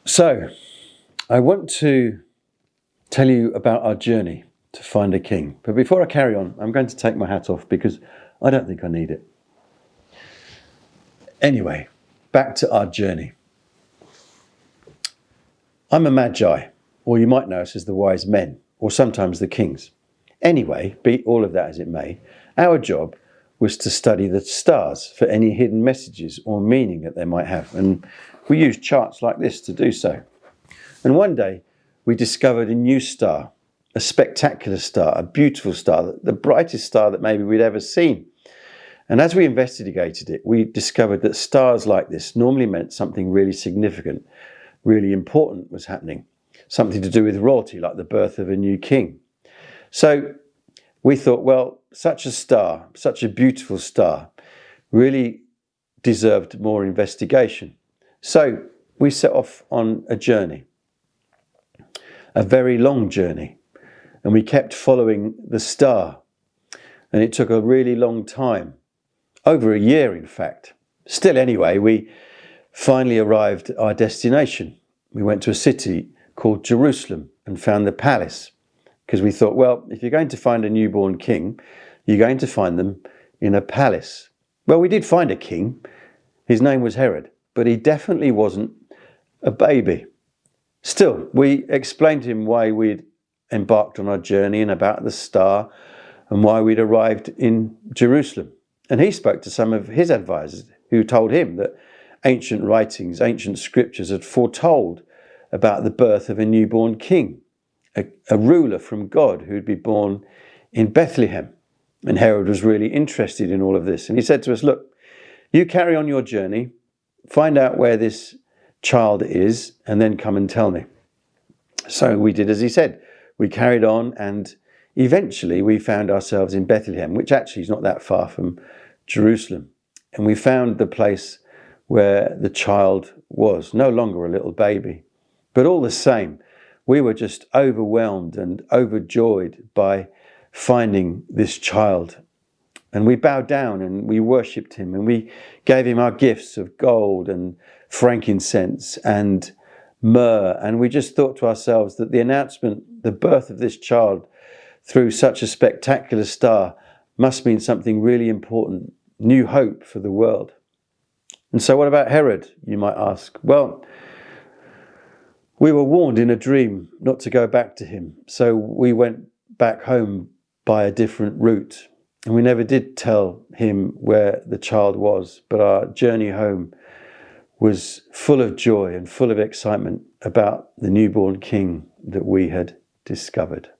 So, I want to tell you about our journey to find a king. But before I carry on, I'm going to take my hat off because I don't think I need it. Anyway, back to our journey. I'm a magi, or you might know us as the wise men, or sometimes the kings. Anyway, be all of that as it may, our job was to study the stars for any hidden messages or meaning that they might have. And we used charts like this to do so. And one day we discovered a new star, a spectacular star, a beautiful star, the brightest star that maybe we'd ever seen. And as we investigated it, we discovered that stars like this normally meant something really significant, really important was happening, something to do with royalty, like the birth of a new king. So we thought, well, such a star, such a beautiful star, really deserved more investigation. So we set off on a journey, a very long journey, and we kept following the star. And it took a really long time, over a year in fact. Still anyway, we finally arrived at our destination. We went to a city called Jerusalem and found the palace, because we thought, well, if you're going to find a newborn king, you're going to find them in a palace. Well, we did find a king. His name was Herod, but he definitely wasn't a baby. Still, we explained to him why we'd embarked on our journey and about the star and why we'd arrived in Jerusalem. And he spoke to some of his advisors who told him that ancient writings, ancient scriptures had foretold about the birth of a newborn king, a ruler from God who'd be born in Bethlehem. And Herod was really interested in all of this. And he said to us, look, you carry on your journey, find out where this child is, and then come and tell me. So we did as he said. We carried on, and eventually we found ourselves in Bethlehem, which actually is not that far from Jerusalem. And we found the place where the child was, no longer a little baby. But all the same, we were just overwhelmed and overjoyed by finding this child. And we bowed down and we worshipped him, and we gave him our gifts of gold and frankincense and myrrh. And we just thought to ourselves that the announcement, the birth of this child through such a spectacular star, must mean something really important, new hope for the world. And so what about Herod, you might ask? Well, we were warned in a dream not to go back to him. So we went back home by a different route. And we never did tell him where the child was. But our journey home was full of joy and full of excitement about the newborn king that we had discovered.